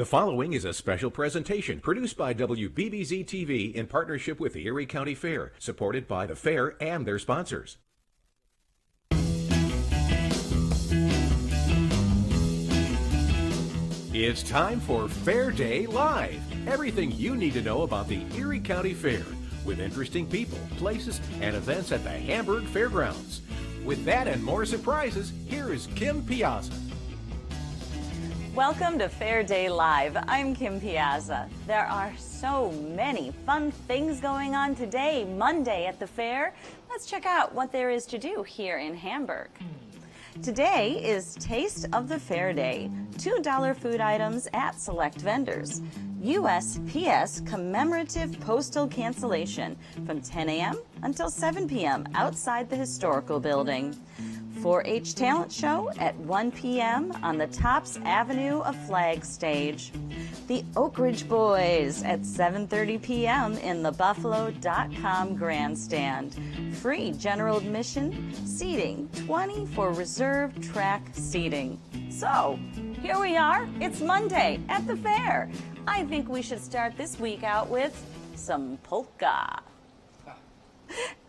The following is a special presentation produced by WBBZ-TV in partnership with the Erie County Fair, supported by the fair and their sponsors. It's time for Fair Day Live. Everything you need to know about the Erie County Fair, with interesting people, places, and events at the Hamburg Fairgrounds. With that and more surprises, here is Kim Piazza. Welcome to Fair Day Live. I'm Kim Piazza. There are so many fun things going on today, Monday at the fair. Let's check out what there is to do here in Hamburg. Today is Taste of the Fair Day. $2 food items at select vendors. USPS commemorative postal cancellation from 10 a.m. until 7 p.m. outside the historical building. 4-H talent show at 1 p.m. on the Tops Avenue of Flag stage. The Oak Ridge Boys at 7:30 p.m. in the Buffalo.com grandstand. Free general admission, seating 20 for reserved track seating. So, here we are. It's Monday at the fair. I think we should start this week out with some polka.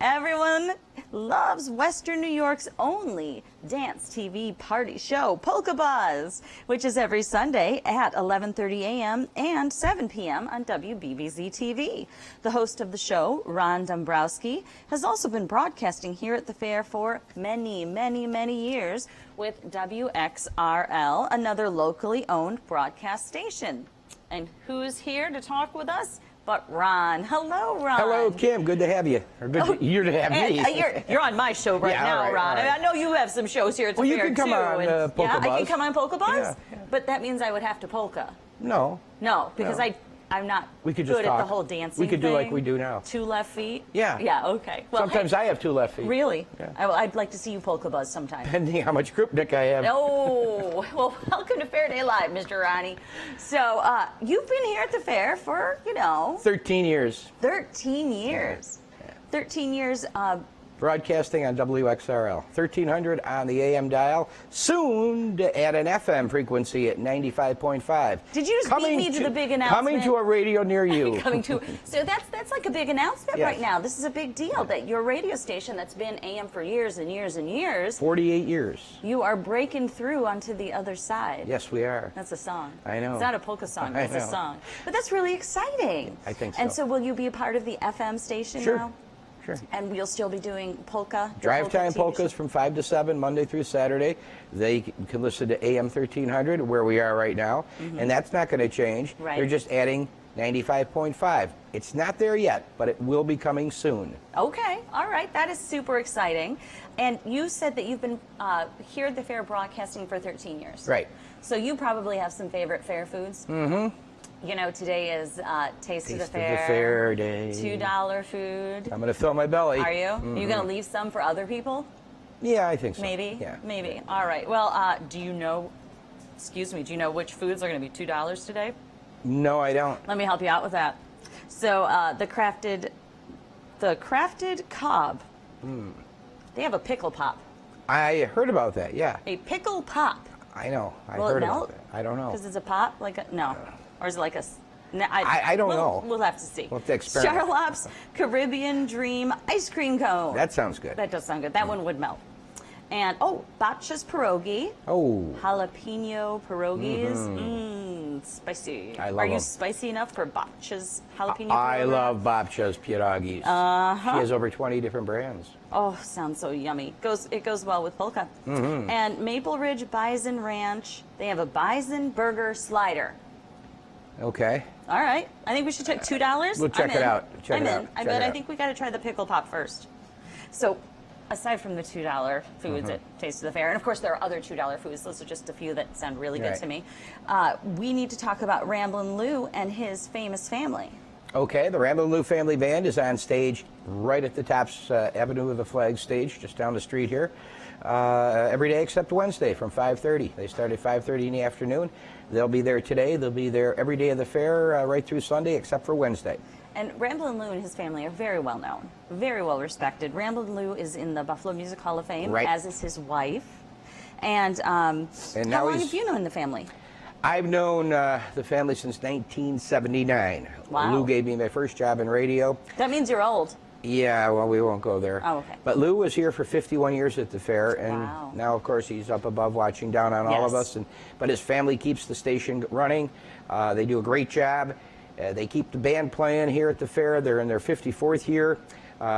Everyone loves Western New York's only dance TV party show, Polka Buzz, which is every Sunday at 11:30 a.m. and 7 p.m. on WBBZ-TV. The host of the show, Ron Dombrowski, has also been broadcasting here at the fair for many, many, many years with WXRL, another locally owned broadcast station. And who's here to talk with us? But Ron. Hello, Ron. Hello, Kim. Good to have you. Or good to, you're to have me. You're on my show right now, all right, Ron. all right. I know you have some shows here at the fair, too. Well, you can come on Polka Buzz. I can come on Polka Buzz? Yeah. But that means I would have to polka. No. No, because No. I'm not We could just good talk. at the whole dancing We could do like thing. we do now. 2 left feet? Yeah. Yeah, okay. Well, Sometimes I have 2 left feet. Really? Yeah. I'd like to see you Polka Buzz sometime. Depending how much Krupnik I have. Oh, well, welcome to Fair Day Live, Mr. Ronnie. So, you've been here at the fair for, 13 years. 13 years. Yeah. 13 years. Broadcasting on WXRL. 1300 on the AM dial. Soon to add an FM frequency at 95.5. Did you just beat me to the big announcement? Coming to a radio near you. So that's like a big announcement Yes. right now. This is a big deal that your radio station that's been AM for years and years and years. 48 years. You are breaking through onto the other side. Yes, we are. That's a song. I know. It's not a polka song, it's I a know. song. But that's really exciting. I think so. And so will you be a part of the FM station Sure. now? Sure. And you'll still be doing polka? the Drive polka time TV polkas show? from 5 to 7, Monday through Saturday. They can listen to AM 1300, where we are right now, and that's not going to change. Right. They're just adding 95.5. It's not there yet, but it will be coming soon. Okay, all right, that is super exciting. And you said that you've been here at the fair broadcasting for 13 years. Right. So you probably have some favorite fair foods. Mm-hmm. Today is Taste of the Fair Day. $2 food. I'm going to fill my belly. Are you? Are you going to leave some for other people? Yeah, I think so. Maybe? Yeah. Maybe. All right. Well, do you know which foods are going to be $2 today? No, I don't. Let me help you out with that. So the crafted Cobb, they have a pickle pop. I heard about that, yeah. A pickle pop. I know. I Will it heard melt? about that. I don't know. Because it's a pop? No. Or is it like a... I don't know. We'll have to see. We'll have to experiment. Charlotte's Caribbean Dream ice cream cone. That sounds good. That does sound good. That one would melt. And, Batcha's pierogi. Oh. Jalapeno pierogies. Spicy. I love Are you them. spicy enough for Batcha's jalapeno pierogi? I love Babcha's pierogies. She has over 20 different brands. Oh, sounds so yummy. It goes well with polka. Mm-hmm. And Maple Ridge Bison Ranch, they have a bison burger slider. Okay. All right. I think we should take $2. We'll check I'm it in. out. Check I'm it in. out. I Check bet it I out. think we got to try the pickle pop first. So, aside from the $2 foods at Taste of the Fair, and of course there are other $2 foods. Those are just a few that sound really good Right. to me. We need to talk about Ramblin' Lou and his famous family. Okay, the Ramblin' Lou Family Band is on stage right at the Tops Avenue of the Flag stage, just down the street here. Every day except Wednesday from 5:30. They start at 5:30 in the afternoon. They'll be there today. They'll be there every day of the fair, right through Sunday, except for Wednesday. And Ramblin' Lou and his family are very well known, very well respected. Ramblin' Lou is in the Buffalo Music Hall of Fame, Right. as is his wife. And how now long he's- have you known the family? I've known the family since 1979. Wow. Lou gave me my first job in radio. That means you're old. Yeah, well, we won't go there. Oh, okay. But Lou was here for 51 years at the fair, and Wow. now, of course, he's up above watching down on all of Yes. us. But his family keeps the station running. They do a great job. They keep the band playing here at the fair. They're in their 54th year.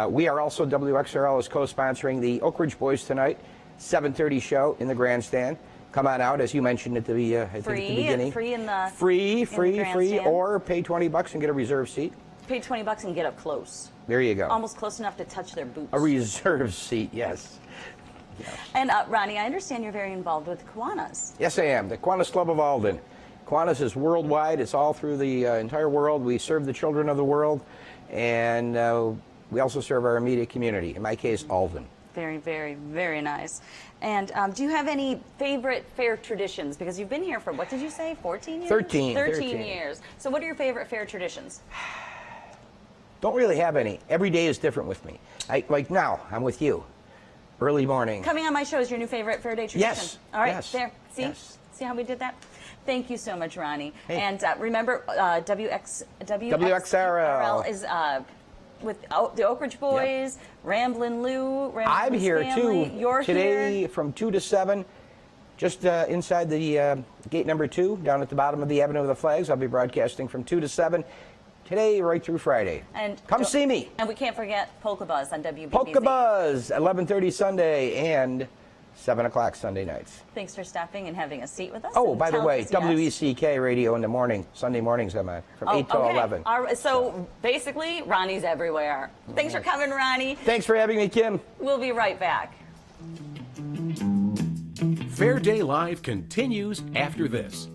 We are also, WXRL is co-sponsoring the Oak Ridge Boys tonight, 7:30 show in the grandstand. Come on out, as you mentioned at the, I think at the beginning. Free in the Free, grandstand. or pay $20 and get a reserve seat. Pay $20 and get up close. There you go. Almost close enough to touch their boots. A reserve seat, yes. And Ronnie, I understand you're very involved with Kiwanis. Yes, I am. The Kiwanis Club of Alden. Kiwanis is worldwide. It's all through the entire world. We serve the children of the world, and we also serve our immediate community, in my case, Alden. Very, very, very nice. And do you have any favorite fair traditions? Because you've been here for, what did you say, 14 years? 13 years. So what are your favorite fair traditions? Don't really have any. Every day is different with me. Like now, I'm with you. Early morning. Coming on my show is your new favorite fair day tradition. Yes. All right, Yes. there. See? Yes. See how we did that? Thank you so much, Ronnie. Hey. And remember, WXRL is with the Oak Ridge Boys, Ramblin' Lou, Ramblin' I'm Lou's here family. too. You're today here. from 2 to 7, just inside the gate number 2, down at the bottom of the Avenue of the Flags. I'll be broadcasting from 2 to 7 today, right through Friday. And come see me. And we can't forget Polka Buzz on WBBZ. Polka Buzz, 11:30 Sunday and 7 o'clock Sunday nights. Thanks for stopping and having a seat with us. Oh, and by the telling way, us yes. WECK radio in the morning, Sunday mornings I'm on, from 8 to okay. 11. So basically, Ronnie's everywhere. Thanks for coming, Ronnie. Thanks for having me, Kim. We'll be right back. Fair Day Live continues after this.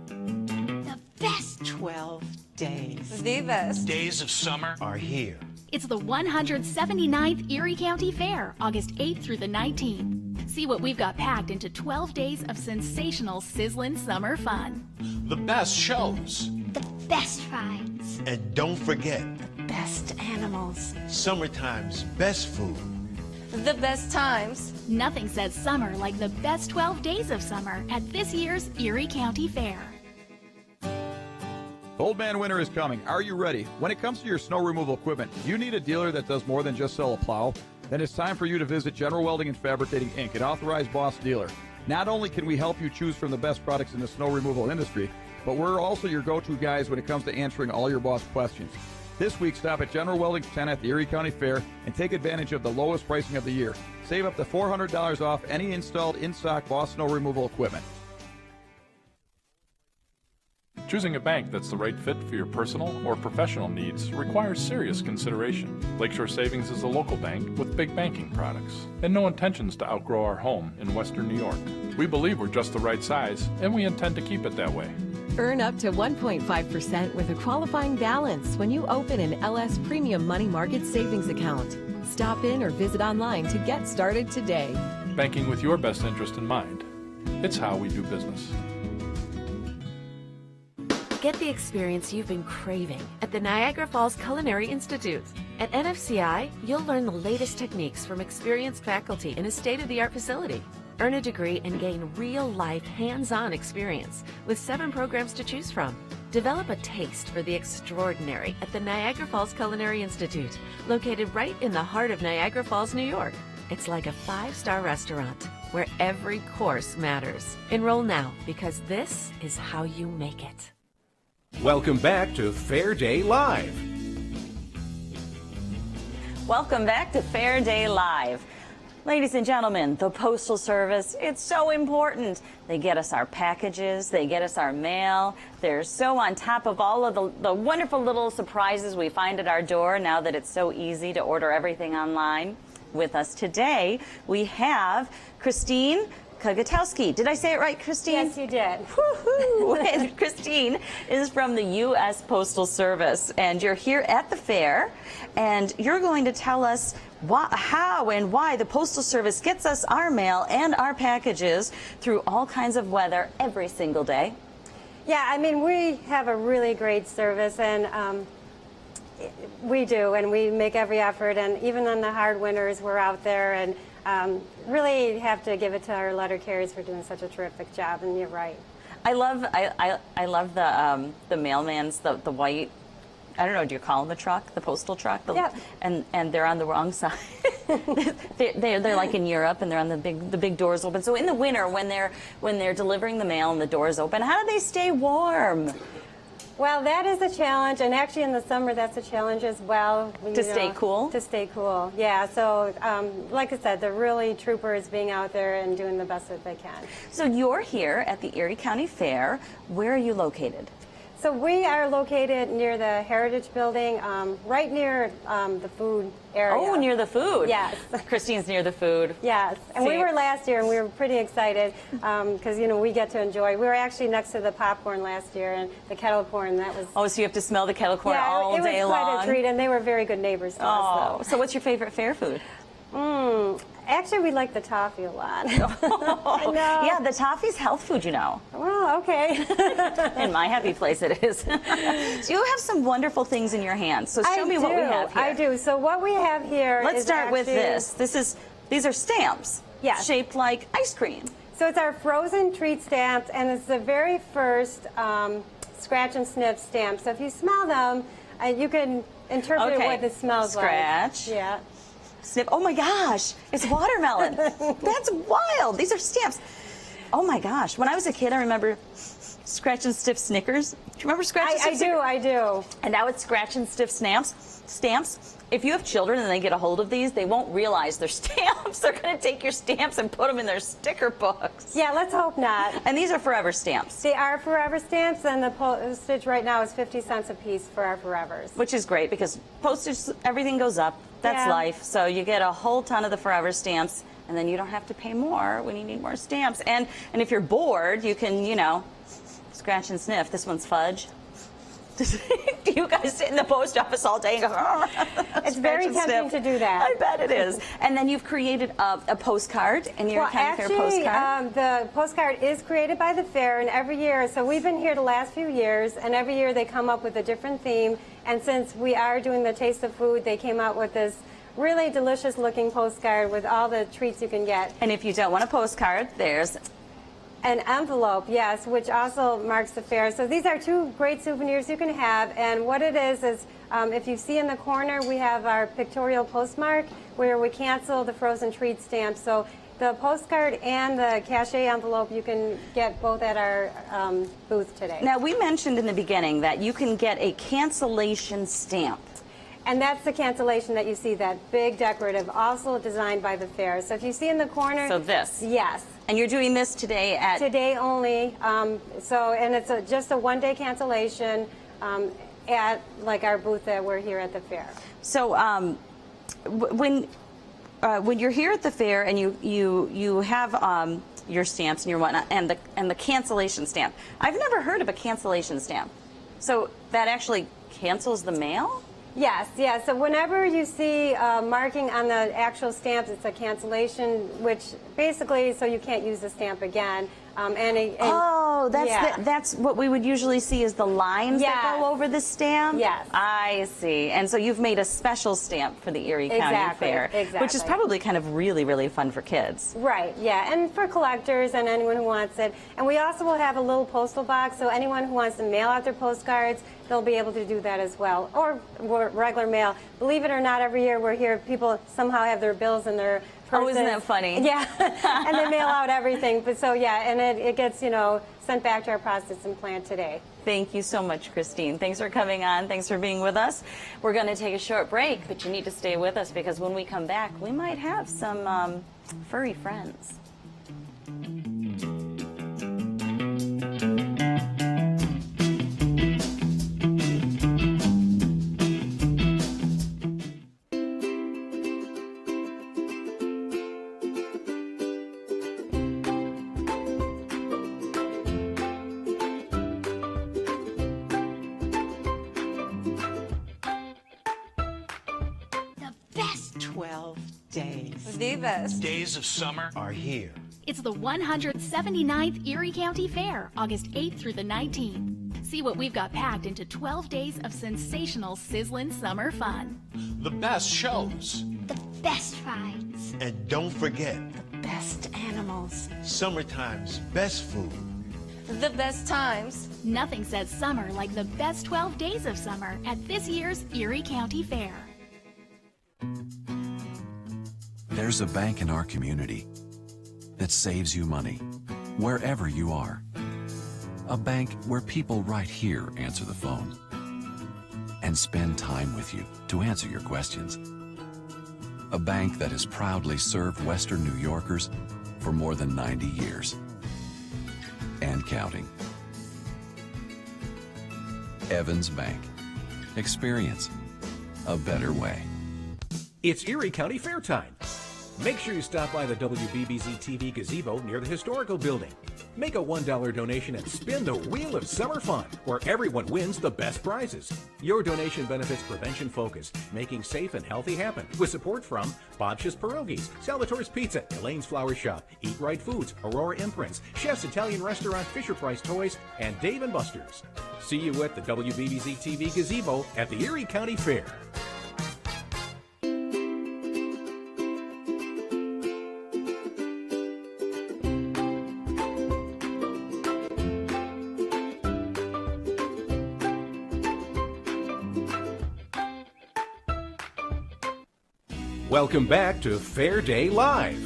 The best 12 days. The best. Days of summer are here. It's the 179th Erie County Fair, August 8th through the 19th. See what we've got packed into 12 days of sensational, sizzling summer fun. The best shows. The best rides. And don't forget, Best animals. summertime's best food. The best times. Nothing says summer like the best 12 days of summer at this year's Erie County Fair. Cold Man winter is coming. Are you ready? When it comes to your snow removal equipment, you need a dealer that does more than just sell a plow? Then it's time for you to visit General Welding and Fabricating Inc., an authorized Boss dealer. Not only can we help you choose from the best products in the snow removal industry, but we're also your go-to guys when it comes to answering all your Boss questions. This week, stop at General Welding's 10 at the Erie County Fair and take advantage of the lowest pricing of the year. Save up to $400 off any installed in-stock Boss snow removal equipment. Choosing a bank that's the right fit for your personal or professional needs requires serious consideration. Lakeshore Savings is a local bank with big banking products and no intentions to outgrow our home in Western New York. We believe we're just the right size and we intend to keep it that way. Earn up to 1.5% with a qualifying balance when you open an LS Premium Money Market Savings account. Stop in or visit online to get started today. Banking with your best interest in mind. It's how we do business. Get the experience you've been craving at the Niagara Falls Culinary Institute. At NFCI, you'll learn the latest techniques from experienced faculty in a state-of-the-art facility. Earn a degree and gain real-life, hands-on experience with 7 programs to choose from. Develop a taste for the extraordinary at the Niagara Falls Culinary Institute, located right in the heart of Niagara Falls, New York. It's like a 5-star restaurant where every course matters. Enroll now because this is how you make it. Welcome back to Fair Day Live. Welcome back to Fair Day Live. Ladies and gentlemen, the Postal Service, it's so important. They get us our packages, they get us our mail. They're so on top of all of the wonderful little surprises we find at our door now that it's so easy to order everything online. With us today, we have Christine Kagatowski. Did I say it right, Christine? Yes, you did. Woohoo! And Christine is from the U.S. Postal Service, and you're here at the fair, and you're going to tell us how and why the Postal Service gets us our mail and our packages through all kinds of weather every single day. Yeah, I mean, we have a really great service, and we do, and we make every effort, and even on the hard winters, we're out there, and really have to give it to our letter carriers for doing such a terrific job, and you're right. I love the mailman's the white. I don't know. Do you call them the truck, the postal truck? Yeah. And they're on the wrong side. they're like in Europe, and they're on the big doors open. So in the winter, when they're delivering the mail and the doors open, how do they stay warm? Well, that is a challenge, and actually in the summer that's a challenge as well. To stay cool? To stay cool, yeah. So, like I said, they're really troopers being out there and doing the best that they can. So you're here at the Erie County Fair. Where are you located? So we are located near the Heritage Building, right near the food area. Oh, near the food. Yes. Christine's near the food. Yes, and we were last year, and we were pretty excited because, you know, we get to enjoy. We were actually next to the popcorn last year and the kettle corn. That was... Oh, so you have to smell the kettle corn all day long? Yeah, it was quite a treat, and they were very good neighbors to us, though. So what's your favorite fair food? Actually, we like the toffee a lot. I know. Yeah, the toffee's health food, you know. Well, okay. In my happy place it is. So you have some wonderful things in your hands. So show me what we have here. I do. So what we have here Let's is start with actually... this. These are stamps. Yes. Shaped like ice cream. So it's our frozen treat stamps, and it's the very first scratch and sniff stamp. So if you smell them, you can interpret what it smells like. Scratch. Yeah. Sniff. Oh my gosh, it's watermelon. That's wild. These are stamps. Oh my gosh. When I was a kid, I remember scratch and stiff Snickers. Do you remember scratch and stiff Snickers? I do. And now it's scratch and stiff stamps. If you have children and they get a hold of these, they won't realize they're stamps. They're going to take your stamps and put them in their sticker books. Yeah, let's hope not. And these are forever stamps. They are forever stamps, and the postage right now is 50 cents a piece for our forevers. Which is great because postage, everything goes up. That's life. So you get a whole ton of the forever stamps, and then you don't have to pay more when you need more stamps. And if you're bored, you can, you know, scratch and sniff. This one's fudge. Do you guys sit in the post office all day and go, it's very tempting to do that. I bet it is. And then you've created a postcard, and Erie County Fair postcard. The postcard is created by the fair, and every year, so we've been here the last few years, and every year they come up with a different theme. And since we are doing the Taste of Food, they came out with this really delicious looking postcard with all the treats you can get. And if you don't want a postcard, there's an envelope, yes, which also marks the fair. So these are two great souvenirs you can have. And what it is if you see in the corner, we have our pictorial postmark where we cancel the frozen treat stamp. So the postcard and the cachet envelope, you can get both at our booth today. Now, we mentioned in the beginning that you can get a cancellation stamp. And that's the cancellation that you see, that big decorative, also designed by the fair. So if you see in the corner... So this? Yes. And you're doing this today at... Today only. And it's just a one-day cancellation at like our booth that we're here at the fair. So when you're here at the fair and you have your stamps and your whatnot and the cancellation stamp, I've never heard of a cancellation stamp. So that actually cancels the mail? Yes, yes. So whenever you see marking on the actual stamps, it's a cancellation, which basically so you can't use the stamp again. That's what we would usually see is the lines that go over the stamp? Yes. I see. And so you've made a special stamp for the Erie County Fair, which is probably kind of really, really fun for kids. Right, yeah, and for collectors and anyone who wants it. And we also will have a little postal box, so anyone who wants to mail out their postcards, they'll be able to do that as well, or regular mail. Believe it or not, every year we're here, people somehow have their bills in their purses. Oh, isn't that funny? Yeah, and they mail out everything. But so, yeah, and it gets, sent back to our processing plant today. Thank you so much, Christine. Thanks for coming on. Thanks for being with us. We're going to take a short break, but you need to stay with us because when we come back, we might have some furry friends. Best 12 days. The best. Days of summer are here. It's the 179th Erie County Fair, August 8th through the 19th. See what we've got packed into 12 days of sensational, sizzling summer fun. The best shows. The best rides. And don't forget, The best animals. summertime's best food. the best times. Nothing says summer like the best 12 days of summer at this year's Erie County Fair. There's a bank in our community that saves you money wherever you are. A bank where people right here answer the phone and spend time with you to answer your questions. A bank that has proudly served Western New Yorkers for more than 90 years. And counting. Evans Bank. Experience a better way. It's Erie County Fair time. Make sure you stop by the WBBZ-TV gazebo near the historical building. Make a $1 donation and spin the Wheel of Summer Fun, where everyone wins the best prizes. Your donation benefits Prevention Focus, making safe and healthy happen, with support from Bob's Pierogies, Salvatore's Pizza, Elaine's Flower Shop, Eat Right Foods, Aurora Imprints, Chef's Italian Restaurant, Fisher Price Toys, and Dave & Buster's. See you at the WBBZ-TV gazebo at the Erie County Fair. Welcome back to Fair Day Live.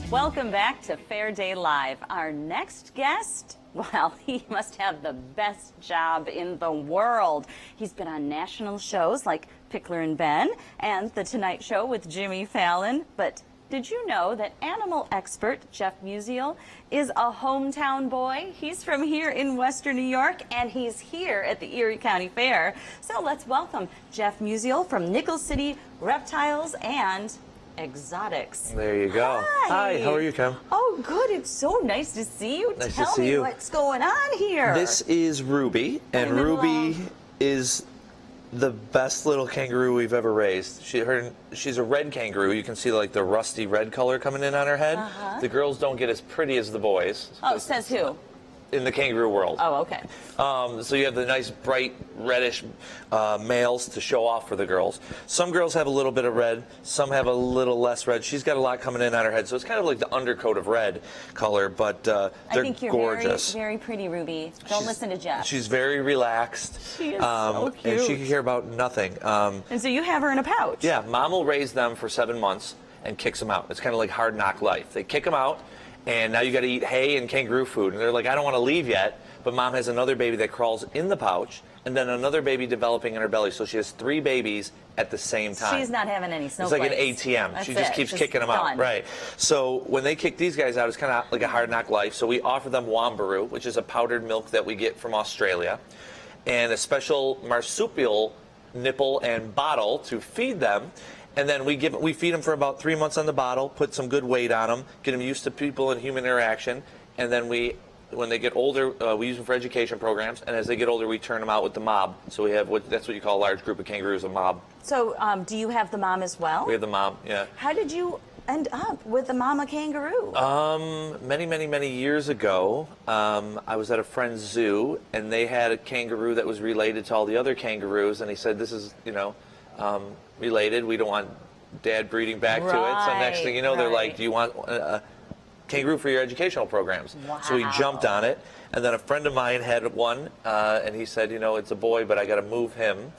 Welcome back to Fair Day Live. Our next guest, well, he must have the best job in the world. He's been on national shows like Pickler and Ben and The Tonight Show with Jimmy Fallon. But did you know that animal expert Jeff Musial is a hometown boy? He's from here in Western New York, and he's here at the Erie County Fair. So let's welcome Jeff Musial from Nickel City Reptiles and Exotics. There you go. Hi, how are you, Kim? Oh, good. It's so nice to see you. Nice Tell to see me you. what's going on here. This is Ruby, and Ruby is the best little kangaroo we've ever raised. She's a red kangaroo. You can see like the rusty red color coming in on her head. The girls don't get as pretty as the boys. Oh, says who? In the kangaroo world. Oh, okay. So you have the nice bright reddish males to show off for the girls. Some girls have a little bit of red, some have a little less red. She's got a lot coming in on her head, so it's kind of like the undercoat of red color, but they're I think you're gorgeous. very, very pretty, Ruby. Don't listen to Jeff. She's very relaxed. She is so cute. And she can care about nothing. And so you have her in a pouch. Yeah, mom will raise them for 7 months and kicks them out. It's kind of like hard knock life. They kick them out, and now you got to eat hay and kangaroo food. And they're like, I don't want to leave yet. But mom has another baby that crawls in the pouch, and then another baby developing in her belly. So she has 3 babies at the same time. She's not having any snowflakes. It's like an ATM. That's She just keeps kicking them out. done. Right. So when they kick these guys out, it's kind of like a hard knock life. So we offer them Wambaroo, which is a powdered milk that we get from Australia, and a special marsupial nipple and bottle to feed them. And then we feed them for about 3 months on the bottle, put some good weight on them, get them used to people and human interaction, and then when they get older, we use them for education programs, and as they get older, we turn them out with the mob. So we have that's what you call a large group of kangaroos, a mob. So do you have the mom as well? We have the mom, yeah. How did you end up with the mama kangaroo? Many years ago, I was at a friend's zoo, and they had a kangaroo that was related to all the other kangaroos, and he said, this is, related. We don't want dad breeding back to it. So next thing you know, they're like, do you want a kangaroo for your educational programs? Wow. So we jumped on it, and then a friend of mine had one, and he said, it's a boy, but I got to move him.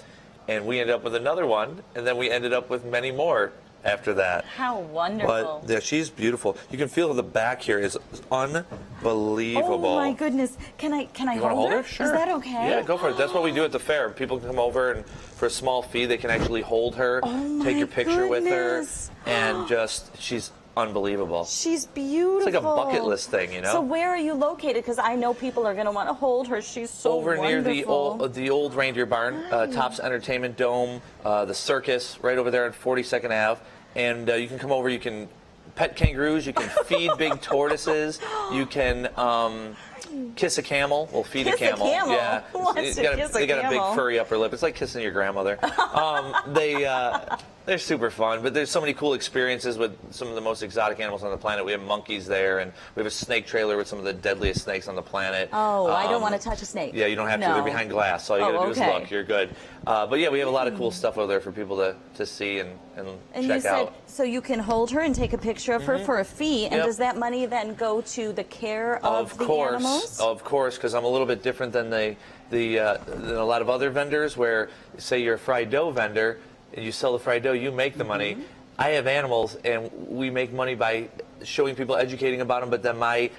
And we ended up with another one, and then we ended up with many more after that. How wonderful. But yeah, she's beautiful. You can feel the back here is unbelievable. Oh my goodness. Can I You wanna hold her? Sure. Is that okay? Yeah, go for it. That's what we do at the fair. People can come over, and for a small fee, they can actually hold her, take your picture with her, and she's unbelievable. She's beautiful. It's like a bucket list thing, So where are you located? Because I know people are going to want to hold her. She's so over wonderful. near the old reindeer barn, Tops Entertainment Dome, the circus right over there at 42nd Ave. And you can come over, you can pet kangaroos, you can feed big tortoises, you can Kiss a camel. We'll feed Kiss a camel. a camel? Yeah. Who wants to kiss a they got a big camel? furry upper lip. It's like kissing your grandmother. They're super fun, but there's so many cool experiences with some of the most exotic animals on the planet. We have monkeys there, and we have a snake trailer with some of the deadliest snakes on the planet. Oh, I don't want to touch a snake. Yeah, you don't have to. No. They're behind glass. All you got to do is okay. look. You're good. But yeah, we have a lot of cool stuff over there for people to see and And check you said, out. so you can hold her and take a picture of her for a fee, and Yep. does that money then go to the care of the animals? Of course, because I'm a little bit different than than a lot of other vendors. Where say you're a fried dough vendor and you sell the fried dough, you make the money. I have animals, and we make money by showing people, educating about them. But then my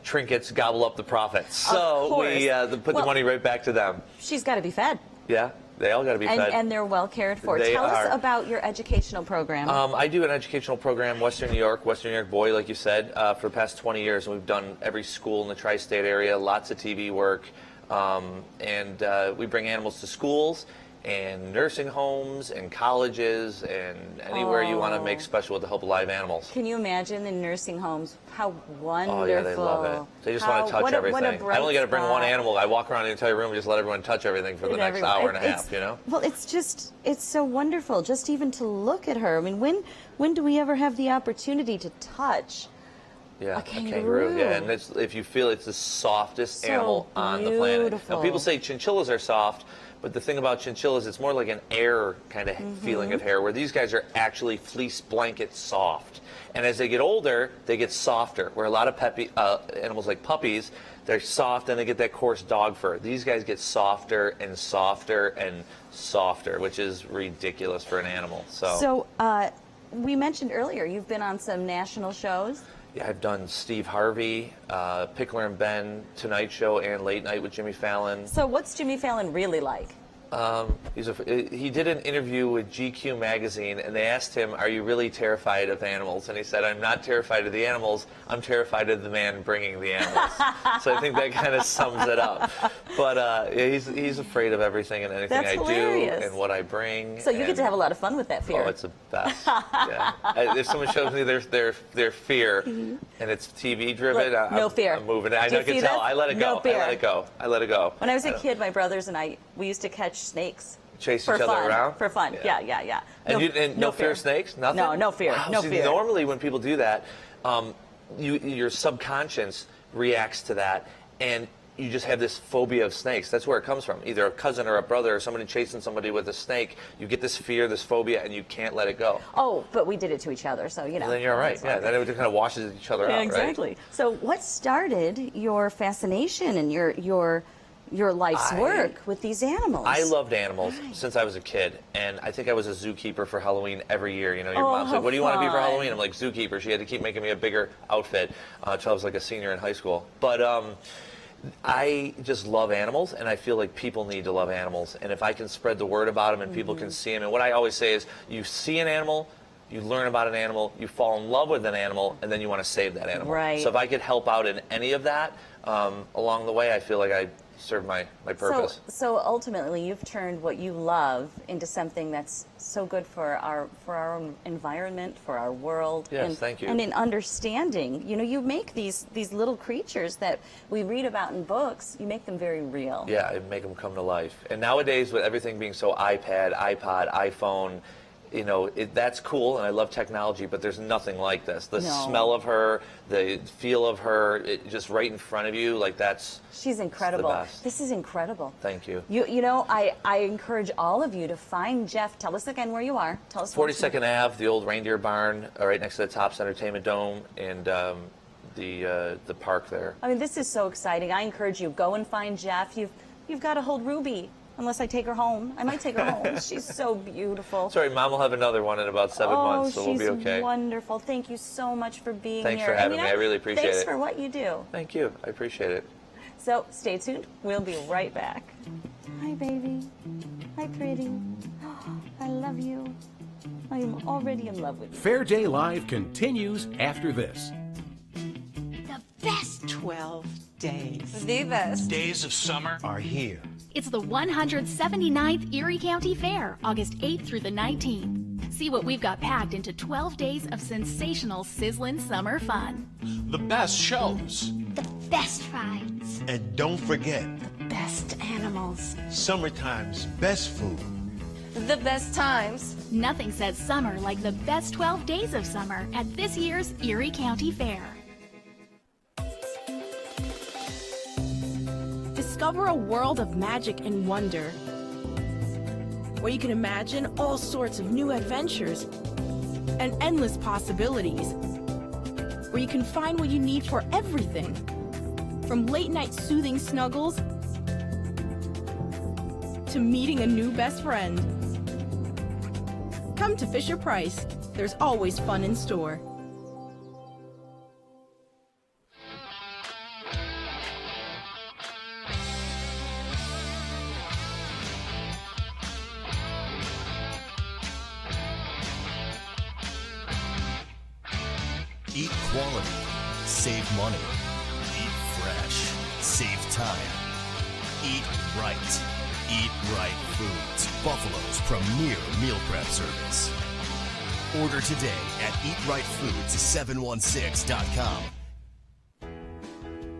trinkets gobble up the profits, so we put the money right back to them. She's got to be fed. Yeah, they all got to be fed. And they're well cared for. They Tell us are. about your educational program. I do an educational program, Western New York boy, like you said, for the past 20 years. And we've done every school in the tri-state area, lots of TV work. And we bring animals to schools and nursing homes and colleges and anywhere you want to make special with the help of live animals. Can you imagine in nursing homes how wonderful? Oh yeah, they love it. They just want to touch everything. I only got to bring one animal. I walk around the entire room and just let everyone touch everything for the next hour and a half, you know? Well, it's so wonderful just even to look at her. I mean, when do we ever have the opportunity to touch Yeah, a kangaroo? Yeah, and if you feel it's the softest So animal on the planet. Now, beautiful. people say chinchillas are soft, but the thing about chinchillas, it's more like an air kind of feeling of hair, where these guys are actually fleece blanket soft. And as they get older, they get softer, where a lot of animals like puppies, they're soft and they get that coarse dog fur. These guys get softer and softer and softer, which is ridiculous for an animal. So we mentioned earlier you've been on some national shows. Yeah, I've done Steve Harvey, Pickler and Ben, Tonight Show, and Late Night with Jimmy Fallon. So what's Jimmy Fallon really like? He did an interview with GQ magazine, and they asked him, "Are you really terrified of animals?" And he said, "I'm not terrified of the animals. I'm terrified of the man bringing the animals." So I think that kind of sums it up. But yeah, he's afraid of everything and anything That's I hilarious. do and what I bring. So you get to have a lot of fun with that fear. Oh, it's the best. Yeah. If someone shows me their fear and it's TV driven, Look, no fear. I'm moving it. I Do you can see tell. this? I let it go. No fear. I let it go. I let it go. When I was a kid, my brothers and I, we used to catch snakes. Chase for each other fun, around? For fun, yeah. And no fear of snakes? Nothing? No fear. Wow. No See, fear. Normally when people do that, your subconscious reacts to that, and you just have this phobia of snakes. That's where it comes from. Either a cousin or a brother or somebody chasing somebody with a snake. You get this fear, this phobia, and you can't let it go. Oh, but we did it to each other, so you know. And then you're all right. Yeah, then it kind of washes each other out, exactly. right? So what started your fascination and your life's work with these animals? I loved animals since I was a kid, and I think I was a zookeeper for Halloween every year. You know, your mom's like, "What do you want to be for Halloween?" I'm like, "Zookeeper." She had to keep making me a bigger outfit until I was like a senior in high school. But I just love animals, and I feel like people need to love animals. And if I can spread the word about them and people can see them, and what I always say is, you see an animal, you learn about an animal, you fall in love with an animal, and then you want to save that animal. Right. So if I could help out in any of that along the way, I feel like I serve my purpose. So ultimately, you've turned what you love into something that's so good for our own environment, for our world. Yes, and, thank you. And in understanding, you know, you make these little creatures that we read about in books. You make them very real. Yeah, I make them come to life. And nowadays, with everything being so iPad, iPod, iPhone, you know, that's cool, and I love technology, but there's nothing like this. The smell of her, the feel of her, just right in front of you, like that's... She's incredible. The best. This is incredible. Thank you. You know, I encourage all of you to find Jeff. Tell us again where you are. Tell us. 42nd Ave, the old reindeer barn, right next to the Tops Entertainment Dome, and the park there. I mean, this is so exciting. I encourage you, go and find Jeff. You've got to hold Ruby. Unless I take her home. I might take her home. She's so beautiful. Sorry, Mom will have another one in about 7 months, so we'll be okay. She's wonderful. Thank you so much for being Thanks here. for having me. I really appreciate thanks it. for what you do. Thank you. I appreciate it. So stay tuned. We'll be right back. Hi, baby. Hi, pretty. I love you. I am already in love with you. Fair Day Live continues after this. The best 12 days. The best Days of summer are here. It's the 179th Erie County Fair, August 8th through the 19th. See what we've got packed into 12 days of sensational, sizzling summer fun. The best shows. The best rides. And don't forget, Best animals. summertime's best food. The best times. Nothing says summer like the best 12 days of summer at this year's Erie County Fair. Discover a world of magic and wonder, where you can imagine all sorts of new adventures and endless possibilities, where you can find what you need for everything, from late-night soothing snuggles to meeting a new best friend. Come to Fisher-Price. There's always fun in store. Eat quality, save money. Eat fresh, save time. Eat right. Eat Right Foods, Buffalo's premier meal prep service. Order today at eatrightfoods716.com.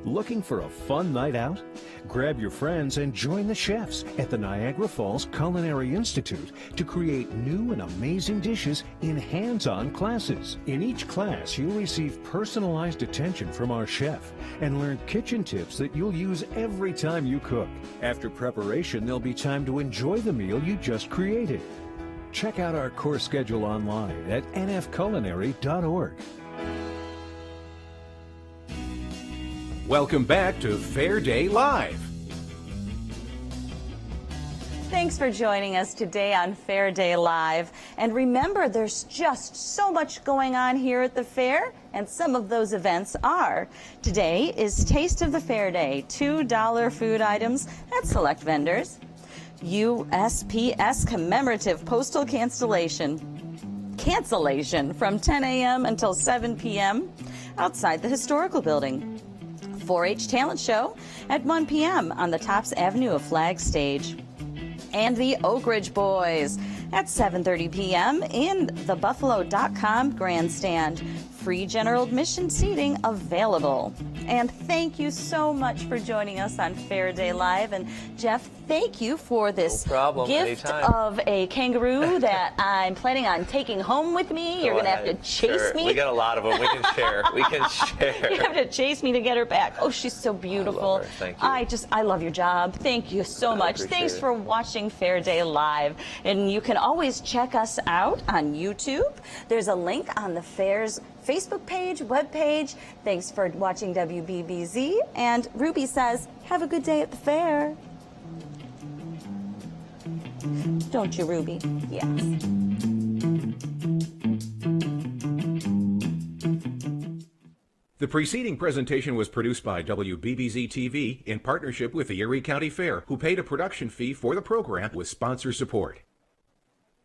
Looking for a fun night out? Grab your friends and join the chefs at the Niagara Falls Culinary Institute to create new and amazing dishes in hands-on classes. In each class, you'll receive personalized attention from our chef and learn kitchen tips that you'll use every time you cook. After preparation, there'll be time to enjoy the meal you just created. Check out our course schedule online at nfculinary.org. Welcome back to Fair Day Live. Thanks for joining us today on Fair Day Live. And remember, there's just so much going on here at the fair, and some of those events are. Today is Taste of the Fair Day, $2 food items at select vendors. USPS commemorative postal cancellation from 10 a.m. until 7 p.m. outside the historical building. 4-H talent show at 1 p.m. on the Tops Avenue of Flag stage. And the Oak Ridge Boys at 7:30 p.m. in the Buffalo.com grandstand. Free general admission seating available. And thank you so much for joining us on Fair Day Live. And Jeff, thank you for this gift anytime. of a kangaroo that I'm planning on taking home with me. You're going to have to chase me. We got a lot of them. We can share. We can share. You have to chase me to get her back. Oh, she's so beautiful. I love her. Thank you. I love your job. Thank you so much. Thanks for watching Fair Day Live. And you can always check us out on YouTube. There's a link on the fair's Facebook page, webpage. Thanks for watching WBBZ. And Ruby says, have a good day at the fair. Don't you, Ruby? Yes. The preceding presentation was produced by WBBZ-TV in partnership with the Erie County Fair, who paid a production fee for the program with sponsor support.